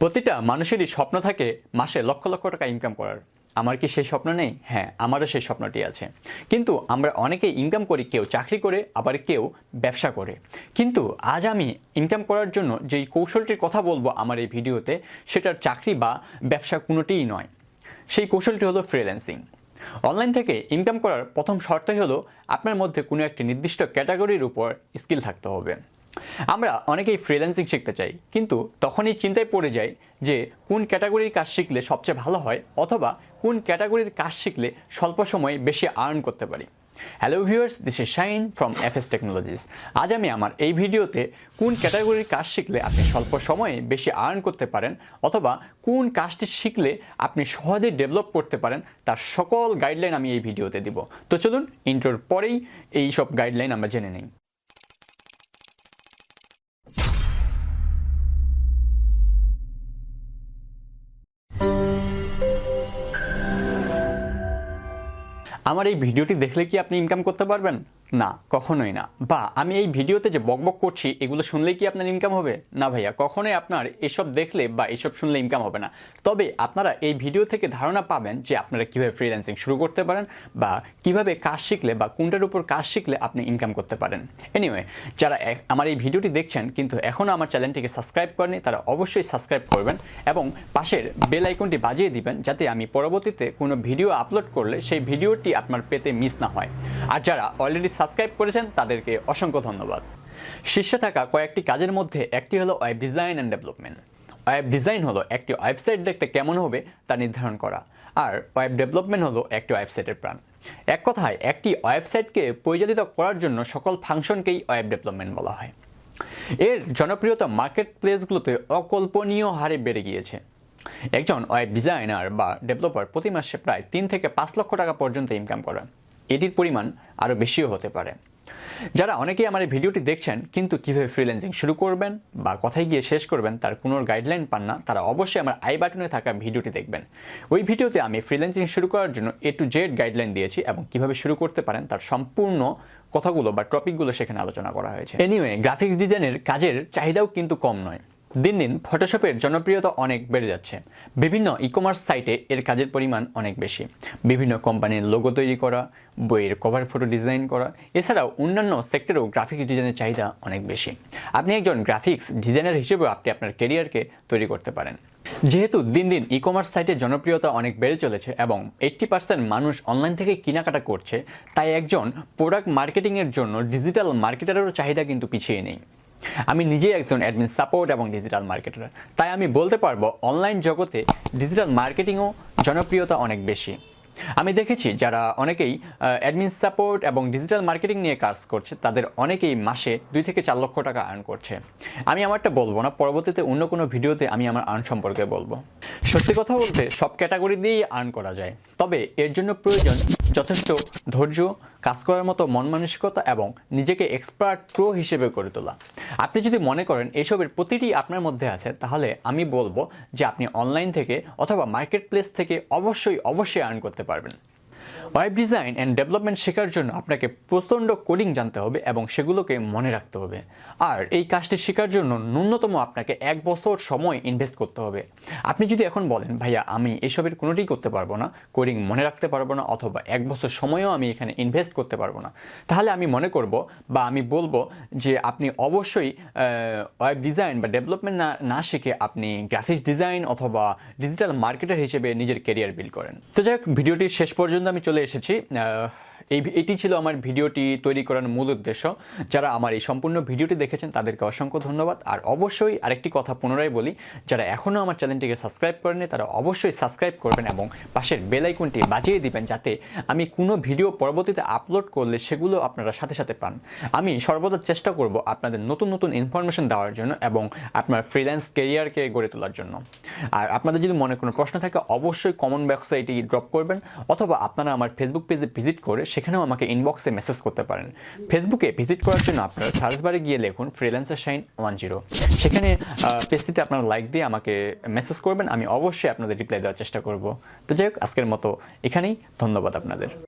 প্রতিটা মানুষেরই স্বপ্ন থাকে মাসে লক্ষ লক্ষ টাকা ইনকাম করার। আমার কি সেই স্বপ্ন নেই? হ্যাঁ, আমারও সেই স্বপ্নটি আছে। কিন্তু আমরা অনেকেই ইনকাম করি, কেউ চাকরি করে, আবার কেউ ব্যবসা করে। কিন্তু আজ আমি ইনকাম করার জন্য যেই কৌশলটির কথা বলবো আমার এই ভিডিওতে, সেটার চাকরি বা ব্যবসা কোনোটিই নয়। সেই কৌশলটি হলো ফ্রিল্যান্সিং। অনলাইন থেকে ইনকাম করার প্রথম শর্তই হলো আপনার মধ্যে কোনো একটি নির্দিষ্ট ক্যাটাগরির উপর স্কিল থাকতে হবে। আমরা অনেকেই ফ্রিল্যান্সিং শিখতে চাই, কিন্তু তখনই চিন্তায় পড়ে যাই যে কোন ক্যাটাগরির কাজ শিখলে সবচেয়ে ভালো হয়, অথবা কোন ক্যাটাগরির কাজ শিখলে স্বল্প সময়ে বেশি আর্ন করতে পারি। Hello viewers, this is shine from FS technologies. আজ আমি আমার এই ভিডিওতে কোন ক্যাটাগরির কাজ শিখলে আপনি স্বল্প সময়ে বেশি আর্ন করতে পারেন, অথবা কোন কাজটি শিখলে আপনি সহজে ডেভেলপ করতে পারেন, তার সকল গাইডলাইন আমি এই ভিডিওতে দিব। তো চলুন, ইন্ট্রোর পরেই এই সব গাইডলাইন আমরা জেনে নিই। আমার এই ভিডিওটি দেখলে কি আপনি ইনকাম করতে পারবেন? না, কখনোই না। বা আমি এই ভিডিওতে যে বকবক করছি এগুলো শুনলেই কি আপনার ইনকাম হবে? না ভাইয়া, কখনোই আপনার এসব দেখলে বা এসব শুনলে ইনকাম হবে না। তবে আপনারা এই ভিডিও থেকে ধারণা পাবেন যে আপনারা কীভাবে ফ্রিল্যান্সিং শুরু করতে পারেন, বা কিভাবে কাজ শিখলে বা কোনটার উপর কাজ শিখলে আপনি ইনকাম করতে পারেন। এনিওয়ে, যারা আমার এই ভিডিওটি দেখছেন কিন্তু এখনও আমার চ্যানেলটিকে সাবস্ক্রাইব করেনি, তারা অবশ্যই সাবস্ক্রাইব করবেন এবং পাশের বেল আইকনটি বাজিয়ে দিবেন, যাতে আমি পরবর্তীতে কোনো ভিডিও আপলোড করলে সেই ভিডিওটি আপনার পেতে মিস না হয়। আর যারা অলরেডি সাবস্ক্রাইব করেছেন তাদেরকে অসংখ্য ধন্যবাদ। শীর্ষে থাকা কয়েকটি কাজের মধ্যে একটি হলো web design and development. Web design হলো একটি ওয়েবসাইট দেখতে কেমন হবে তা নির্ধারণ করা, আর ওয়েব ডেভেলপমেন্ট হলো একটি ওয়েবসাইটের প্রাণ। এক কথায়, একটি ওয়েবসাইটকে পরিচালিত করার জন্য সকল ফাংশনকেই ওয়েব ডেভেলপমেন্ট বলা হয়। এর জনপ্রিয়তা মার্কেট প্লেসগুলোতে অকল্পনীয় হারে বেড়ে গিয়েছে। একজন ওয়েব ডিজাইনার বা ডেভেলপার প্রতি মাসে প্রায় 3 থেকে 5 লক্ষ টাকা পর্যন্ত ইনকাম করেন। এটির পরিমাণ আরও বেশিও হতে পারে। যারা অনেকেই আমার এই ভিডিওটি দেখছেন কিন্তু কীভাবে ফ্রিল্যান্সিং শুরু করবেন বা কোথায় গিয়ে শেষ করবেন তার কোনো গাইডলাইন পান না, তারা অবশ্যই আমার আই বাটনে থাকা ভিডিওটি দেখবেন। ওই ভিডিওতে আমি ফ্রিল্যান্সিং শুরু করার জন্য A to Z গাইডলাইন দিয়েছি এবং কীভাবে শুরু করতে পারেন তার সম্পূর্ণ কথাগুলো বা টপিকগুলো সেখানে আলোচনা করা হয়েছে। এনিওয়ে, গ্রাফিক্স ডিজাইনের কাজের চাহিদাও কিন্তু কম নয়। দিন দিন ফটোশপের জনপ্রিয়তা অনেক বেড়ে যাচ্ছে। বিভিন্ন ই-কমার্স সাইটে এর কাজের পরিমাণ অনেক বেশি। বিভিন্ন কোম্পানির লোগো তৈরি করা, বইয়ের কভার ফটো ডিজাইন করা, এছাড়াও অন্যান্য সেক্টরেও গ্রাফিক্স ডিজাইনের চাহিদা অনেক বেশি। আপনি একজন গ্রাফিক্স ডিজাইনার হিসেবেও আপনি আপনার ক্যারিয়ারকে তৈরি করতে পারেন। যেহেতু দিন দিন ই-কমার্স সাইটের জনপ্রিয়তা অনেক বেড়ে চলেছে এবং 80% মানুষ অনলাইন থেকে কেনাকাটা করছে, তাই একজন প্রোডাক্ট মার্কেটিংয়ের জন্য ডিজিটাল মার্কেটারেরও চাহিদা কিন্তু পিছিয়ে নেই। আমি নিজেই একজন অ্যাডমিন সাপোর্ট এবং ডিজিটাল মার্কেটার, তাই আমি বলতে পারবো অনলাইন জগতে ডিজিটাল মার্কেটিংও জনপ্রিয়তা অনেক বেশি। আমি দেখেছি যারা অনেকেই অ্যাডমিন সাপোর্ট এবং ডিজিটাল মার্কেটিং নিয়ে কাজ করছে, তাদের অনেকেই মাসে 2 থেকে 4 লক্ষ টাকা আর্ন করছে। আমি আমারটা বলবো না, পরবর্তীতে অন্য কোনো ভিডিওতে আমি আমার আর্ন সম্পর্কে বলবো। সত্যি কথা বলতে সব ক্যাটাগরি দিয়েই আর্ন করা যায়, তবে এর জন্য প্রয়োজন যথেষ্ট ধৈর্য, কাজ করার মতো মন মানসিকতা এবং নিজেকে এক্সপার্ট প্রো হিসেবে করে তোলা। আপনি যদি মনে করেন এসবের প্রতিটি আপনার মধ্যে আছে, তাহলে আমি বলবো যে আপনি অনলাইন থেকে অথবা মার্কেট প্লেস থেকে অবশ্যই আর্ন করতে পারবেন। ওয়েব ডিজাইন অ্যান্ড ডেভেলপমেন্ট শেখার জন্য আপনাকে প্রচণ্ড কোডিং জানতে হবে এবং সেগুলোকে মনে রাখতে হবে। আর এই কাজটি শেখার জন্য ন্যূনতম আপনাকে 1 বছর সময় ইনভেস্ট করতে হবে। আপনি যদি এখন বলেন ভাইয়া আমি এসবের কোনোটিই করতে পারবো না, কোডিং মনে রাখতে পারবো না, অথবা 1 বছর সময়ও আমি এখানে ইনভেস্ট করতে পারবো না, তাহলে আমি মনে করব বা আমি বলবো যে আপনি অবশ্যই ওয়েব ডিজাইন বা ডেভেলপমেন্ট না শিখে আপনি গ্রাফিক্স ডিজাইন অথবা ডিজিটাল মার্কেটার হিসেবে নিজের ক্যারিয়ার বিল্ড করেন। তো যাই হোক, ভিডিওটির শেষ পর্যন্ত আমি চলে এসেছি। এটি ছিল আমার ভিডিওটি তৈরি করার মূল উদ্দেশ্য। যারা আমার এই সম্পূর্ণ ভিডিওটি দেখেছেন তাদেরকে অসংখ্য ধন্যবাদ। আর অবশ্যই আরেকটি কথা পুনরায় বলি, যারা এখনও আমার চ্যানেলটিকে সাবস্ক্রাইব করেনি তারা অবশ্যই সাবস্ক্রাইব করবেন এবং পাশের বেল আইকনটি বাজিয়ে দিবেন, যাতে আমি কোনো ভিডিও পরবর্তীতে আপলোড করলে সেগুলো আপনারা সাথে সাথে পান। আমি সর্বদা চেষ্টা করব আপনাদের নতুন নতুন ইনফরমেশন দেওয়ার জন্য এবং আপনার ফ্রিল্যান্স ক্যারিয়ারকে গড়ে তোলার জন্য। আর আপনাদের যদি মনে কোনো প্রশ্ন থাকে অবশ্যই কমেন্ট বক্সে এটি ড্রপ করবেন, অথবা আপনারা আমার ফেসবুক পেজে ভিজিট করে সেখানেও আমাকে ইনবক্সে মেসেজ করতে পারেন। ফেসবুকে ভিজিট করার জন্য আপনারা সার্চ বারে গিয়ে লিখুন ফ্রিল্যান্সার শাইন 10। সেখানে পেজটিতে আপনারা লাইক দিয়ে আমাকে মেসেজ করবেন, আমি অবশ্যই আপনাদের রিপ্লাই দেওয়ার চেষ্টা করব। তো যাই হোক, আজকের মতো এখানেই। ধন্যবাদ আপনাদের।